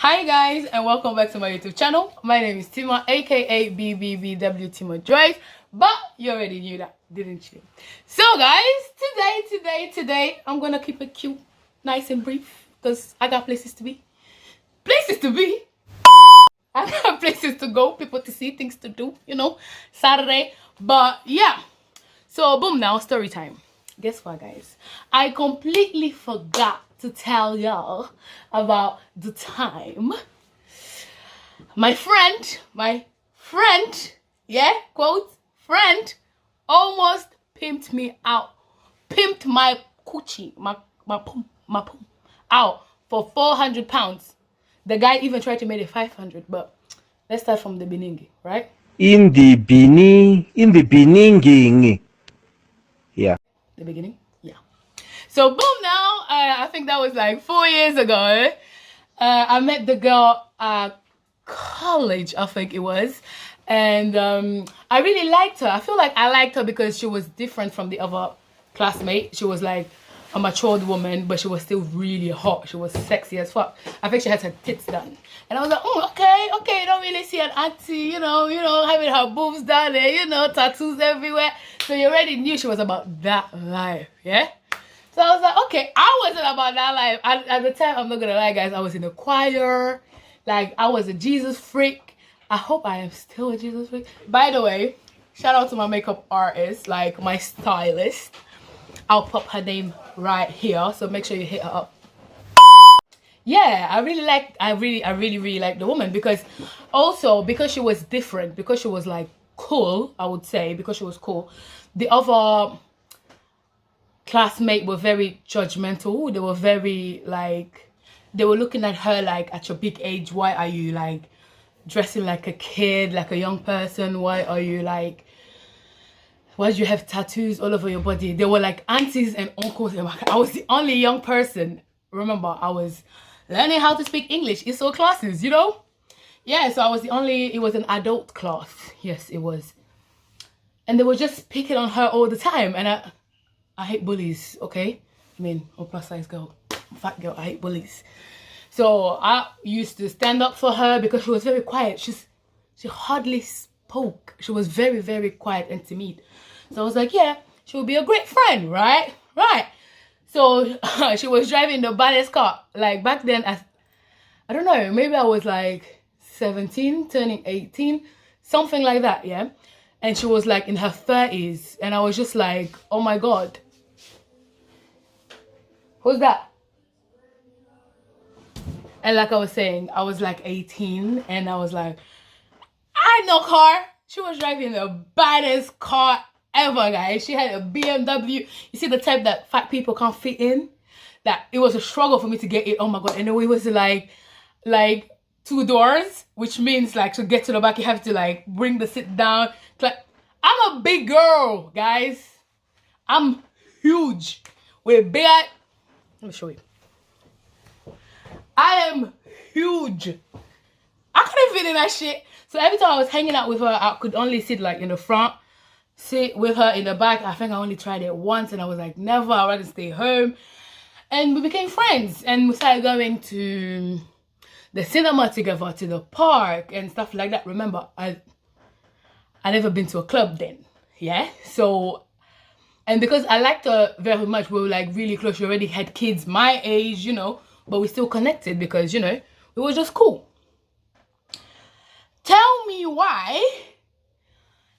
Hi guys, and welcome back to my YouTube channel. My name is Tima, aka BBBW Tima Joyce, but you already knew that, didn't you? So guys, today I'm gonna keep it cute, nice and brief, because I got places to be. I got places to go, people to see, things to do, you know, Saturday. But yeah, so boom, now story time. Guess what, guys? I completely forgot to tell y'all about the time my friend, yeah, quote, friend, almost pimped me out. Pimped my coochie, my pum out for 400 pounds. The guy even tried to make it 500, but let's start from the beginning, right? In the beginning. Yeah. The beginning? Yeah. So boom now, I think that was like 4 years ago. I met the girl at college, I think it was. And I really liked her. I feel like I liked her because she was different from the other classmate. She was like a matured woman, but she was still really hot. She was sexy as fuck. I think she had her tits done. And I was like, oh, okay, you don't really see an auntie, you know, having her boobs down there, you know, tattoos everywhere. So you already knew she was about that life, yeah? So I was like, okay, I wasn't about that life. At the time, I'm not gonna lie, guys, I was in a choir. Like, I was a Jesus freak. I hope I am still a Jesus freak. By the way, shout out to my makeup artist, like my stylist. I'll pop her name right here, so make sure you hit her up. Yeah, I really like the woman because she was different, because she was like cool, I would say, because she was cool. The other classmates were very judgmental. They were very like, they were looking at her like, at your big age, why are you like dressing like a kid, like a young person? Why are you like, why do you have tattoos all over your body? They were like aunties and uncles. I was the only young person. Remember, I was learning how to speak English. It's so classes, you know? Yeah, so I was the only, it was an adult class. Yes, it was. And they were just picking on her all the time. And I hate bullies, okay? I mean, I'm a plus size girl, fat girl, I hate bullies. So I used to stand up for her because she was very quiet. She hardly spoke. She was very, very quiet and timid. So I was like, yeah, she would be a great friend, right? Right. So she was driving the baddest car. Like back then, I don't know, maybe I was like 17, turning 18, something like that, yeah? And she was like in her 30s. And I was just like, oh my God. Who's that? And like I was saying, I was like 18 and I was like, I had no car. She was driving the baddest car ever, guys. She had a BMW. You see the type that fat people can't fit in? That it was a struggle for me to get it. Oh my God. And then it was like 2 doors, which means like to get to the back, you have to like bring the seat down. Like, I'm a big girl, guys. I'm huge. With big, let me show you. I am huge. I couldn't fit in that shit. So every time I was hanging out with her, I could only sit like in the front, sit with her in the back. I think I only tried it once and I was like, never, I'd rather stay home. And we became friends and we started going to the cinema together, to the park and stuff like that. Remember, I never been to a club then, yeah? So, and because I liked her very much, we were like really close. She already had kids my age, you know, but we still connected because, you know, it was just cool. Tell me why.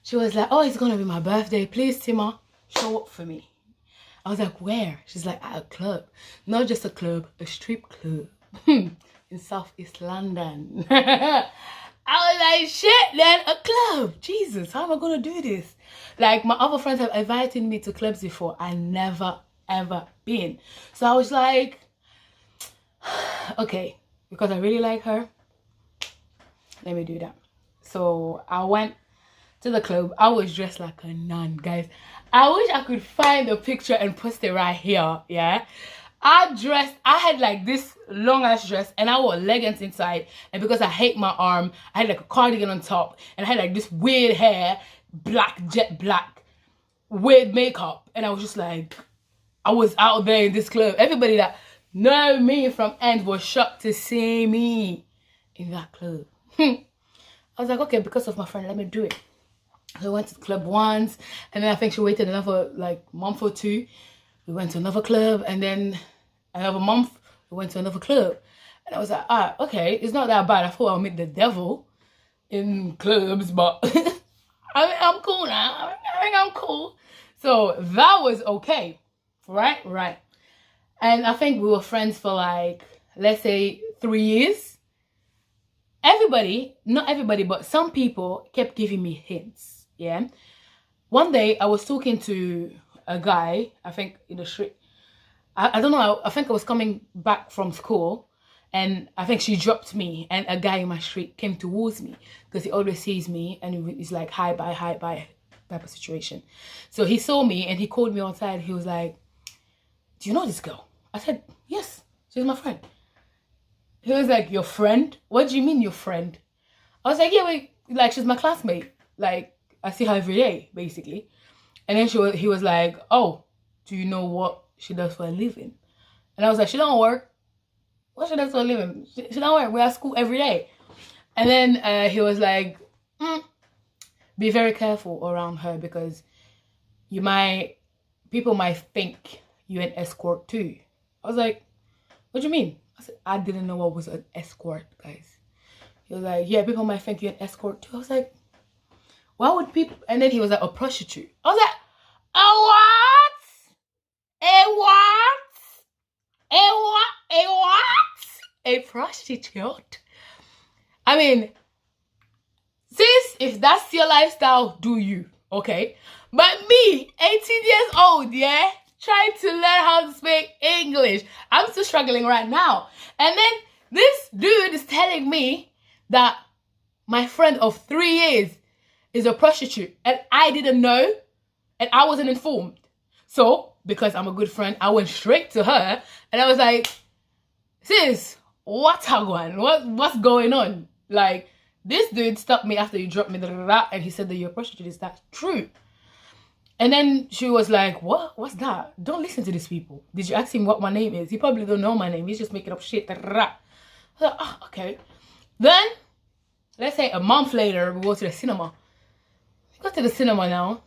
She was like, oh, it's gonna be my birthday. Please, Tima, show up for me. I was like, where? She's like, at a club. Not just a club, a strip club in Southeast London. I was like, shit, then a club. Jesus, how am I gonna do this? Like, my other friends have invited me to clubs before. I never, ever been. So I was like, okay, because I really like her, let me do that. So I went to the club. I was dressed like a nun, guys. I wish I could find a picture and post it right here, yeah? I had like this long ass dress and I wore leggings inside, and because I hate my arm, I had like a cardigan on top and I had like this weird hair, jet black, weird makeup, and I was just like, I was out there in this club. Everybody that know me from end was shocked to see me. in that club. I was like, okay, because of my friend, let me do it. So we went to the club once, and then I think she waited another like month or two. We went to another club, and then another month we went to another club. And I was like, okay, it's not that bad. I thought I'll meet the devil in clubs, but I mean, I'm cool now. I think I'm cool. So that was okay, right? Right. And I think we were friends for like, let's say 3 years. Everybody, not everybody, but some people kept giving me hints. Yeah. One day I was talking to a guy, I think in the street. I don't know, I think I was coming back from school, and I think she dropped me, and a guy in my street came towards me because he always sees me and he's like, hi, bye type of situation. So he saw me and he called me outside. He was like, do you know this girl? I said, yes, she's my friend. He was like, your friend? What do you mean your friend? I was like, yeah, wait, like she's my classmate. Like I see her every day, basically. And then he was like, oh, do you know what she does for a living? And I was like, she don't work. What she does for a living? She don't work. We're at school every day. And then he was like, be very careful around her because people might think you're an escort too. I was like, what do you mean? I said, I didn't know what was an escort, guys. He was like, yeah, people might think you're an escort too. I was like, why would people? And then he was like, a prostitute. I was like, a what? A what? A what? A what? A prostitute? I mean, sis, if that's your lifestyle, do you, okay? But me, 18 years old, yeah, trying to learn how to speak English. I'm still struggling right now. And then this dude is telling me that my friend of 3 years is a prostitute. And I didn't know, and I wasn't informed. So, because I'm a good friend, I went straight to her, and I was like, sis, what's going on? Like, this dude stopped me after you dropped me, and he said that you're a prostitute. Is that true? And then she was like, what? What's that? Don't listen to these people. Did you ask him what my name is? He probably don't know my name. He's just making up shit. I was like, oh, okay. Then, let's say a month later, we go to the cinema. We go to the cinema now.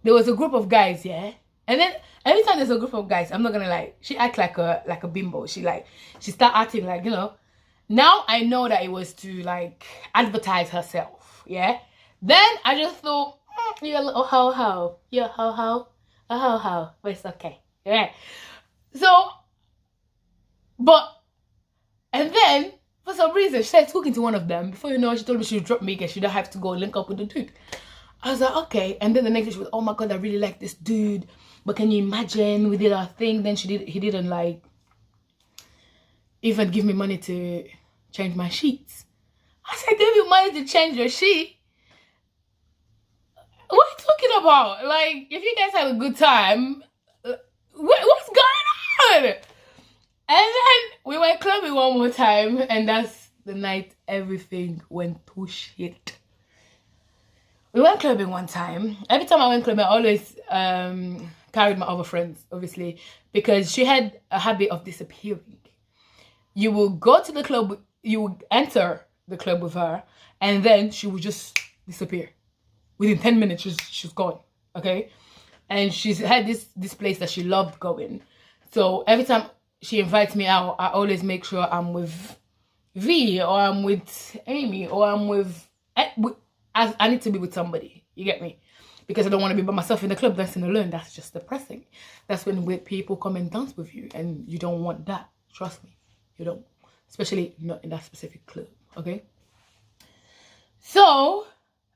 There was a group of guys, yeah? And then, every time there's a group of guys, I'm not gonna lie, she act like a bimbo. She start acting like, you know. Now I know that it was to like advertise herself, yeah? Then I just thought, you're a little ho-ho. You're a ho-ho. A ho-ho. But it's okay. Yeah. So, and then, for some reason, she started talking to one of them. Before you know it, she told me she would drop me because she don't have to go link up with the dude. I was like, okay. And then the next day she was, oh my God, I really like this dude. But can you imagine? We did our thing. Then he didn't like even give me money to change my sheets. I said, give you money to change your sheet? What are you talking about? Like, if you guys had a good time, what's going on? And then we went clubbing one more time, and that's the night everything went to shit. We went clubbing one time. Every time I went clubbing, I always carried my other friends, obviously, because she had a habit of disappearing. You will go to the club, you would enter the club with her, and then she would just disappear. Within 10 minutes, she's gone, okay? And she's had this place that she loved going. So every time she invites me out, I always make sure I'm with V, or I'm with Amy, or I'm with I need to be with somebody, you get me? Because I don't want to be by myself in the club dancing alone. That's just depressing. That's when weird people come and dance with you, and you don't want that. Trust me, you don't. Especially not in that specific club, okay? So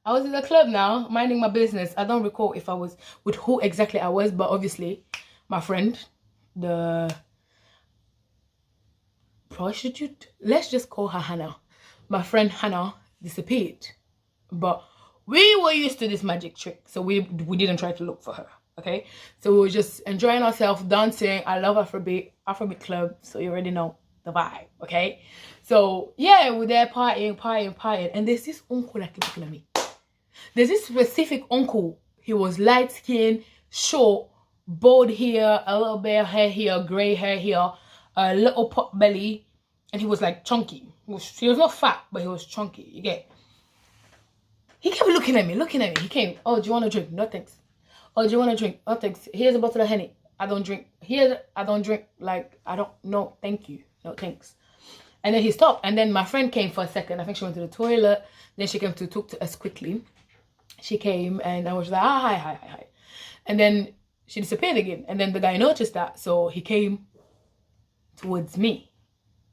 I was in the club now, minding my business. I don't recall if I was with who exactly I was, but obviously my friend, the prostitute, let's just call her Hannah. My friend Hannah disappeared, but we were used to this magic trick, so we didn't try to look for her, okay? So we were just enjoying ourselves, dancing. I love Afrobeat club, so you already know the vibe, okay? So yeah, we're there partying, and there's this uncle that keeps looking at me. There's this specific uncle. He was light skinned, short, bald here, a little bit of hair here, grey hair here, a little pot belly, and he was like chunky. He was not fat, but he was chunky. You get? He kept looking at me. He came. Oh, do you want to drink? No thanks. Oh, do you want to drink? Oh, thanks. Here's a bottle of Henny. I don't drink. I don't drink. Like, I don't. No, thank you. No thanks. And then he stopped. And then my friend came for a second. I think she went to the toilet. Then she came to talk to us quickly. She came and I was like, hi. And then she disappeared again. And then the guy noticed that. So he came towards me.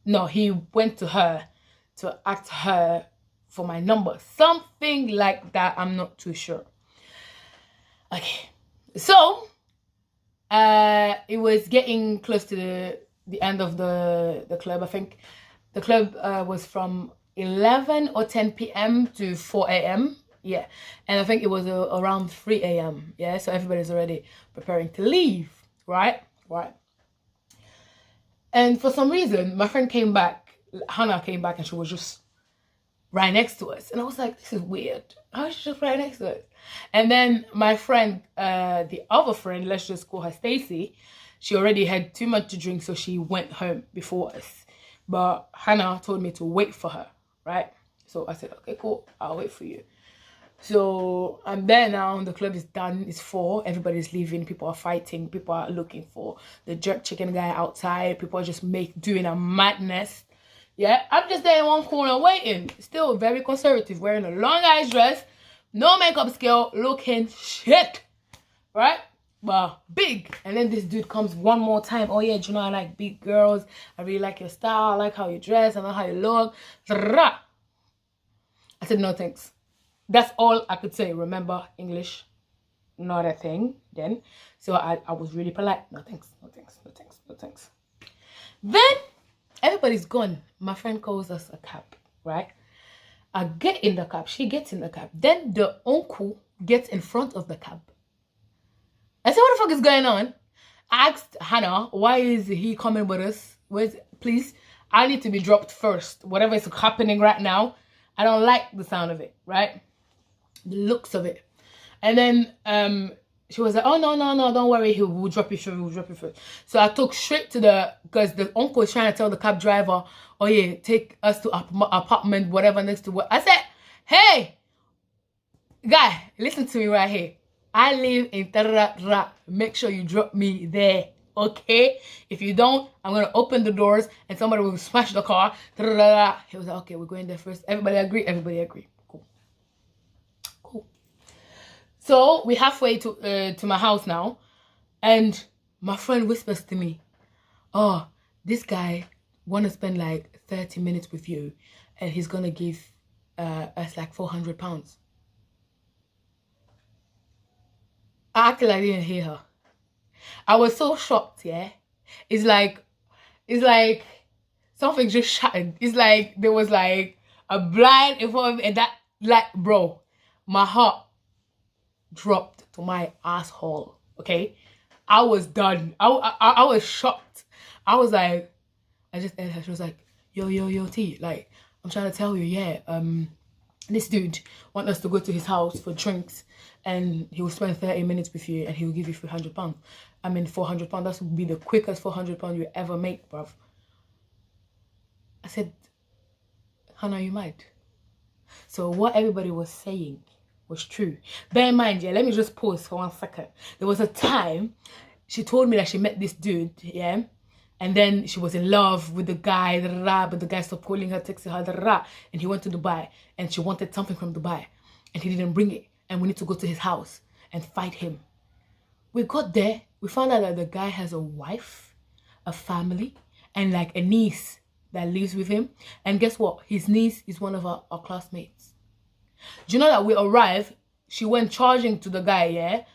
No, he went to her to ask her for my number. Something like that. I'm not too sure. Okay. So, it was getting close to the end of the club. I think the club was from 11 or 10 p.m. to 4 a.m. Yeah, and I think it was around 3 a.m. Yeah, so everybody's already preparing to leave, right? And for some reason, my friend came back, Hannah came back, and she was just right next to us. And I was like, this is weird. How is she just right next to us? And then my friend, the other friend, let's just call her Stacy, she already had too much to drink, so she went home before us. But Hannah told me to wait for her, right? So I said, okay, cool, I'll wait for you. So I'm there now, the club is done, it's 4, everybody's leaving, people are fighting, people are looking for the jerk chicken guy outside, people are just doing a madness. Yeah, I'm just there in one corner waiting, still very conservative, wearing a long ass dress, no makeup skill, looking shit, right? Well, big. And then this dude comes one more time. Oh yeah, do you know I like big girls, I really like your style, I like how you dress, I know how you look. I said no thanks. That's all I could say. Remember, English, not a thing then. So I was really polite. No thanks. Then everybody's gone. My friend calls us a cab, right? I get in the cab. She gets in the cab. Then the uncle gets in front of the cab. I said, what the fuck is going on? I asked Hannah, why is he coming with us? Please, I need to be dropped first. Whatever is happening right now, I don't like the sound of it, right? The looks of it. And then she was like, oh no, don't worry, we'll drop you first. So I took straight to because the uncle was trying to tell the cab driver, oh yeah, take us to apartment, whatever, next to what. I said, hey, guy, listen to me right here. I live in Tarara. Make sure you drop me there, okay? If you don't, I'm gonna open the doors and somebody will smash the car. Tarara. He was like, okay, we're going there first. Everybody agree. Cool. So we're halfway to my house now, and my friend whispers to me, oh, this guy wanna spend like 30 minutes with you, and he's gonna give us like £400. I acted like I didn't hear her. I was so shocked, yeah. It's like something just shattered. It's like there was like a blind in front of me, and that, like, bro, my heart dropped to my asshole, okay? I was done. I was shocked. I was like, I just aired her. She was like, yo, T, like, I'm trying to tell you, yeah, this dude want us to go to his house for drinks, and he will spend 30 minutes with you, and he will give you £300. I mean, £400. That would be the quickest £400 you ever make, bruv. I said, Hannah, you mad? So what everybody was saying was true. Bear in mind, yeah, let me just pause for 1 second. There was a time she told me that she met this dude, yeah, and then she was in love with the guy, but the guy stopped calling her, texting her, and he went to Dubai, and she wanted something from Dubai, and he didn't bring it, and we need to go to his house and fight him. We got there, we found out that the guy has a wife, a family, and like a niece that lives with him. And guess what? His niece is one of our classmates. Do you know that we arrived, she went charging to the guy, yeah,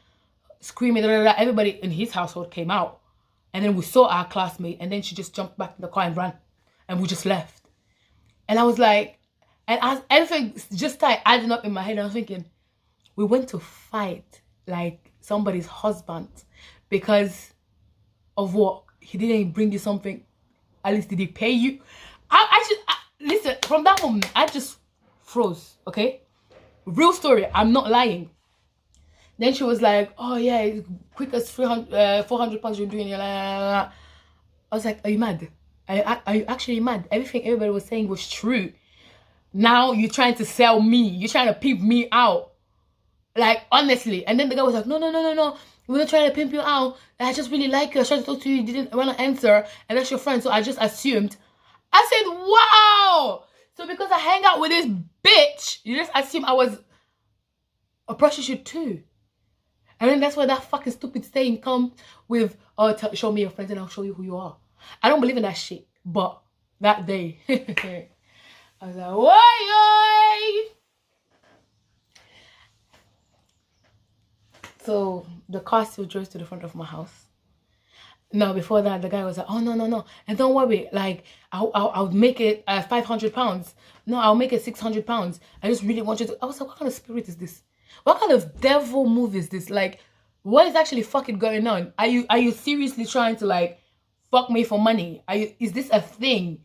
screaming, everybody in his household came out. And then we saw our classmate, and then she just jumped back in the car and ran. And we just left. And I was like, and as everything just started adding up in my head, I was thinking, we went to fight like somebody's husband because of what? He didn't bring you something. At least did he pay you? Listen, from that moment, I just froze, okay? Real story, I'm not lying. Then she was like, oh yeah, quick as £400 you're doing. I was like, are you mad? Are you actually mad? Everything everybody was saying was true. Now you're trying to sell me. You're trying to pimp me out. Like, honestly. And then the guy was like, no. We're not trying to pimp you out. I just really like you. I tried to talk to you. You didn't want to answer. And that's your friend. So I just assumed. I said, wow. So because I hang out with this bitch, you just assume I was a prostitute too. And then that's why that fucking stupid saying comes with, oh, show me your friends and I'll show you who you are. I don't believe in that shit. But that day, I was like, why? So the car still drove to the front of my house. No, before that, the guy was like, oh, no. And don't worry, like, I'll make it 500 pounds. No, I'll make it 600 pounds. I just really want you to. I was like, what kind of spirit is this? What kind of devil move is this? Like, what is actually fucking going on? Are you seriously trying to, like, fuck me for money? Is this a thing?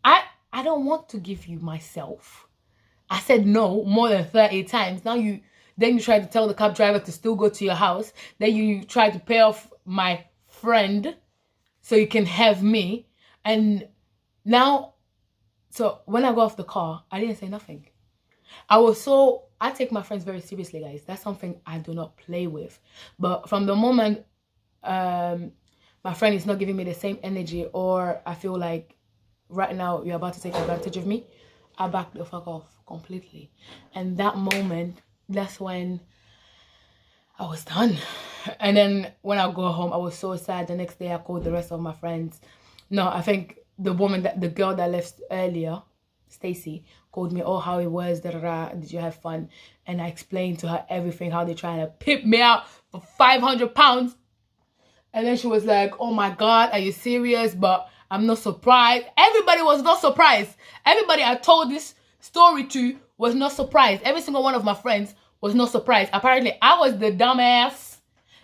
I don't want to give you myself. I said no more than 30 times. Now then you try to tell the cab driver to still go to your house. Then you try to pay off my friend so you can have me. And now, so when I got off the car, I didn't say nothing. I take my friends very seriously, guys. That's something I do not play with. But from the moment my friend is not giving me the same energy, or I feel like right now you're about to take advantage of me, I back the fuck off completely. And that moment, that's when I was done. And then when I go home, I was so sad. The next day I called the rest of my friends. No, I think the girl that left earlier, Stacy, called me, oh, how it was, did you have fun? And I explained to her everything, how they're trying to pimp me out for 500 pounds. And then she was like, oh my God, are you serious? But I'm not surprised. Everybody was not surprised. Everybody I told this story to was not surprised. Every single one of my friends was not surprised. Apparently, I was the dumbass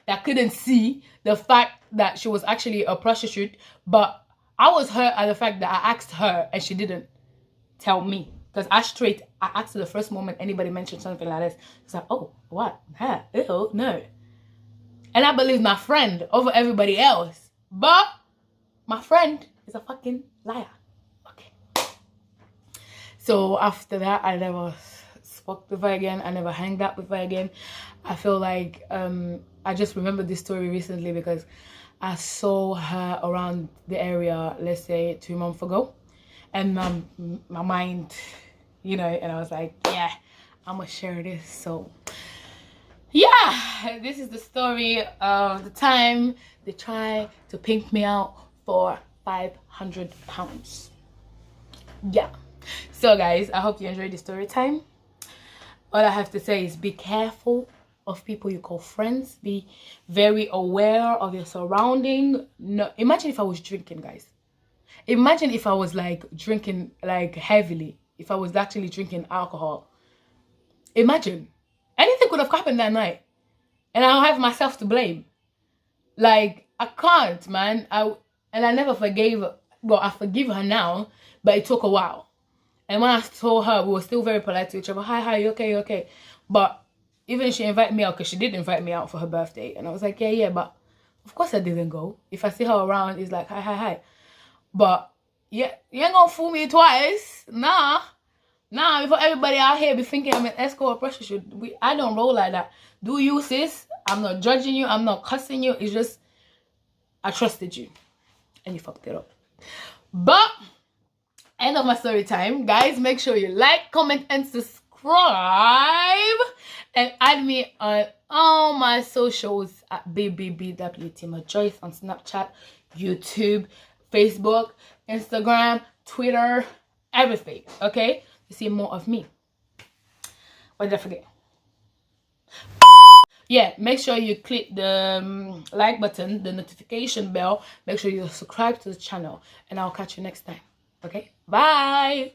that couldn't see the fact that she was actually a prostitute. But I was hurt at the fact that I asked her and she didn't tell me. Because I asked her the first moment anybody mentioned something like this. It's like, oh, what? Huh? Ew, no. And I believe my friend over everybody else. But my friend is a fucking liar. Okay. So after that, I never spoke with her again. I never hanged out with her again. I feel like I just remembered this story recently because I saw her around the area, let's say 2 months ago. And my mind, and I was like, yeah, I'm gonna share this. So yeah, this is the story of the time they tried to pimp me out for 500 pounds. Yeah. So guys, I hope you enjoyed the story time. All I have to say is be careful of people you call friends. Be very aware of your surrounding. No, imagine if I was drinking, guys. Imagine if I was like drinking like heavily. If I was actually drinking alcohol. Imagine. Anything could have happened that night. And I'll have myself to blame. Like, I can't, man. I never forgave her. Well, I forgive her now, but it took a while. And when I told her, we were still very polite to each other. Hi, you okay, you okay? But even she invited me out, because she did invite me out for her birthday. And I was like, yeah, but of course I didn't go. If I see her around, it's like, hi. But yeah, you ain't gonna fool me twice. Nah, before everybody out here be thinking I'm an escort or prostitute. I don't roll like that. Do you, sis? I'm not judging you. I'm not cussing you. It's just, I trusted you. And you fucked it up. But, end of my story time. Guys, make sure you like, comment, and subscribe. And add me on all my socials at BBBWTMaJoyce on Snapchat, YouTube, Facebook, Instagram, Twitter, everything. Okay? To see more of me. What did I forget? Yeah, make sure you click the like button, the notification bell. Make sure you subscribe to the channel. And I'll catch you next time. Okay? Bye!